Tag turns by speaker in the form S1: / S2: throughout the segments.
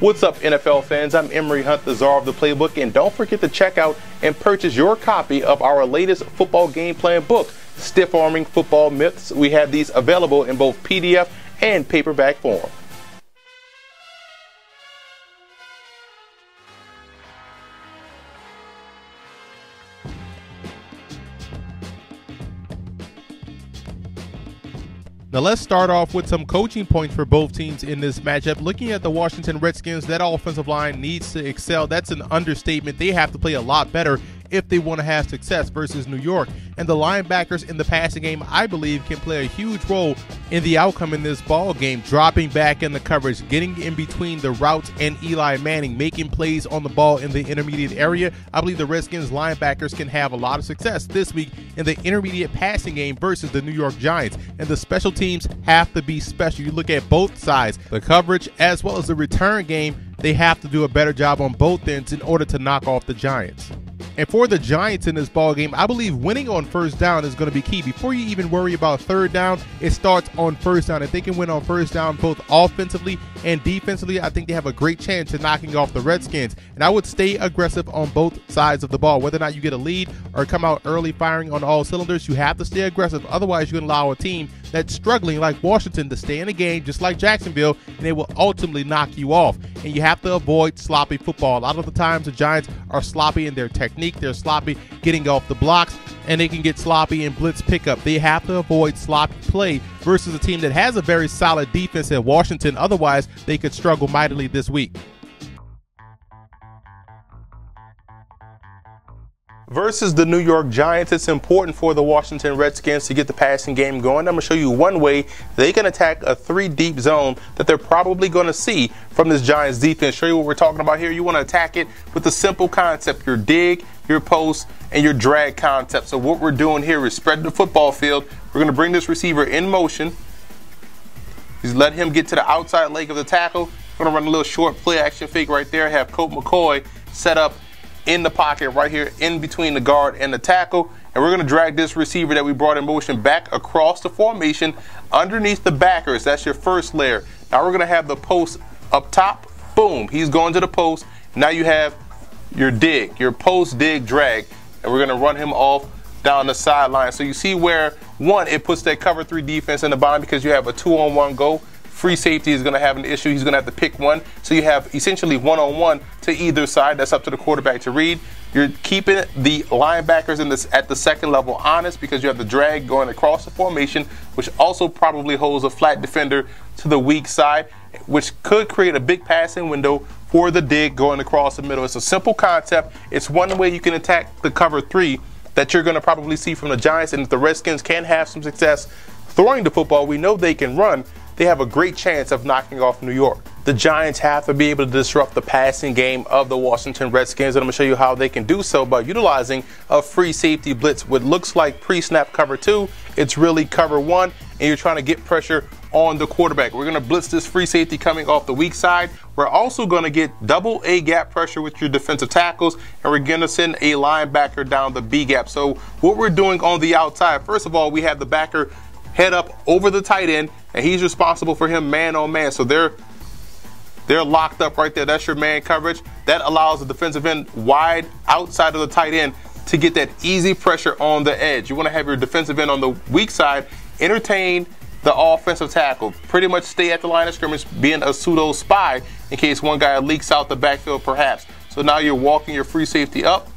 S1: What's up, NFL fans? I'm Emery Hunt, the czar of the playbook, and don't forget to check out and purchase your copy of our latest football game plan book, Stiff Arming Football Myths. We have these available in both PDF and paperback form.
S2: Now let's start off with some coaching points for both teams in this matchup. Looking at the Washington Redskins, that offensive line needs to excel. That's an understatement. They have to play a lot better if they want to have success versus New York. And the linebackers in the passing game, I believe, can play a huge role in the outcome in this ball game, dropping back in the coverage, getting in between the routes and Eli Manning, making plays on the ball in the intermediate area. I believe the Redskins linebackers can have a lot of success this week in the intermediate passing game versus the New York Giants. And the special teams have to be special. You look at both sides, the coverage as well as the return game, they have to do a better job on both ends in order to knock off the Giants. And for the Giants in this ball game, I believe winning on first down is going to be key. Before you even worry about third down, it starts on first down. If they can win on first down both offensively and defensively, I think they have a great chance of knocking off the Redskins. And I would stay aggressive on both sides of the ball. Whether or not you get a lead or come out early firing on all cylinders, you have to stay aggressive. Otherwise, you're going to allow a team that's struggling like Washington to stay in the game just like Jacksonville, and they will ultimately knock you off. And you have to avoid sloppy football. A lot of the times the Giants are sloppy in their technique. They're sloppy getting off the blocks, and they can get sloppy in blitz pickup. They have to avoid sloppy play versus a team that has a very solid defense at Washington. Otherwise, they could struggle mightily this week.
S1: Versus the New York Giants, it's important for the Washington Redskins to get the passing game going. I'm going to show you one way they can attack a three-deep zone that they're probably going to see from this Giants defense. Show you what we're talking about here. You want to attack it with the simple concept, your dig, your post, and your drag concept. So what we're doing here is spread the football field. We're going to bring this receiver in motion. Just let him get to the outside leg of the tackle. We're going to run a little short play action fake right there. Have Colt McCoy set up in the pocket right here in between the guard and the tackle, and we're going to drag this receiver that we brought in motion back across the formation underneath the backers. That's your first layer. Now we're going to have the post up top. Boom, he's going to the post. Now you have your dig, your post dig drag, and we're going to run him off down the sideline. So you see where, one, it puts that cover 3 defense in the bind because you have a 2-on-1 go. Free safety is going to have an issue. He's going to have to pick one. So you have essentially 1-on-1 to either side. That's up to the quarterback to read. You're keeping the linebackers at the second level honest because you have the drag going across the formation, which also probably holds a flat defender to the weak side, which could create a big passing window for the dig going across the middle. It's a simple concept. It's one way you can attack the cover 3 that you're going to probably see from the Giants. And if the Redskins can have some success throwing the football, we know they can run. They have a great chance of knocking off New York. The Giants have to be able to disrupt the passing game of the Washington Redskins, and I'm going to show you how they can do so by utilizing a free safety blitz. What looks like pre-snap cover 2, it's really cover 1, and you're trying to get pressure on the quarterback. We're going to blitz this free safety coming off the weak side. We're also going to get double A gap pressure with your defensive tackles, and we're going to send a linebacker down the B gap. So what we're doing on the outside, first of all, we have the backer head up over the tight end, and he's responsible for him man on man. So they're locked up right there. That's your man coverage. That allows the defensive end wide outside of the tight end to get that easy pressure on the edge. You want to have your defensive end on the weak side entertain the offensive tackle. Pretty much stay at the line of scrimmage, being a pseudo spy in case one guy leaks out the backfield perhaps. So now you're walking your free safety up.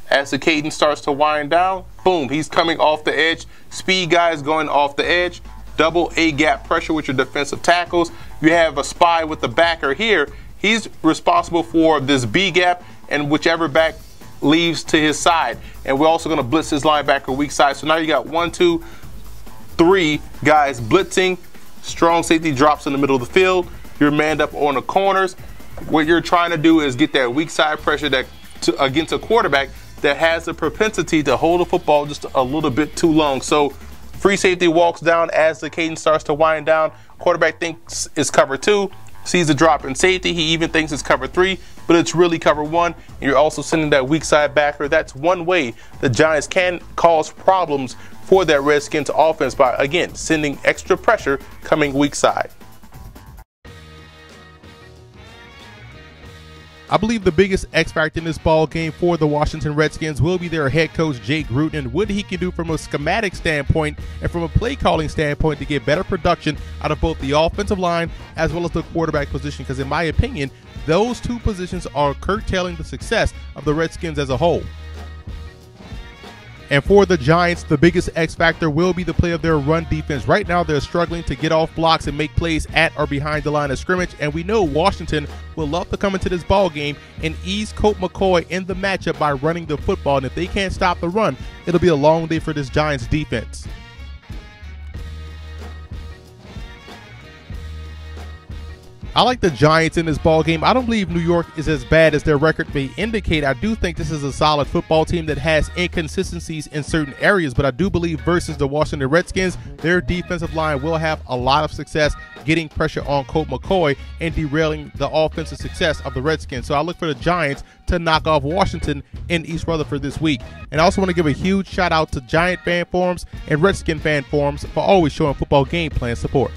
S1: As the cadence starts to wind down, boom, he's coming off the edge. Speed guys going off the edge. Double A gap pressure with your defensive tackles. You have a spy with the backer here. He's responsible for this B gap and whichever back leaves to his side. And we're also going to blitz his linebacker weak side. So now you got 1, 2, 3 guys blitzing. Strong safety drops in the middle of the field. You're manned up on the corners. What you're trying to do is get that weak side pressure against a quarterback that has the propensity to hold the football just a little bit too long. So free safety walks down as the cadence starts to wind down. Quarterback thinks it's cover 2, sees the drop in safety. He even thinks it's cover 3, but it's really cover 1. And you're also sending that weak side backer. That's one way the Giants can cause problems for that Redskins offense by, again, sending extra pressure coming weak side.
S2: I believe the biggest X factor in this ball game for the Washington Redskins will be their head coach, Jay Gruden, and what he can do from a schematic standpoint and from a play calling standpoint to get better production out of both the offensive line as well as the quarterback position, because in my opinion, those two positions are curtailing the success of the Redskins as a whole. And for the Giants, the biggest X factor will be the play of their run defense. Right now, they're struggling to get off blocks and make plays at or behind the line of scrimmage. And we know Washington will love to come into this ball game and ease Colt McCoy in the matchup by running the football. And if they can't stop the run, it'll be a long day for this Giants defense. I like the Giants in this ball game. I don't believe New York is as bad as their record may indicate. I do think this is a solid football team that has inconsistencies in certain areas, but I do believe versus the Washington Redskins, their defensive line will have a lot of success getting pressure on Colt McCoy and derailing the offensive success of the Redskins. So I look for the Giants to knock off Washington in East Rutherford this week. And I also want to give a huge shout out to Giant fan forums and Redskin fan forums for always showing football game plan support.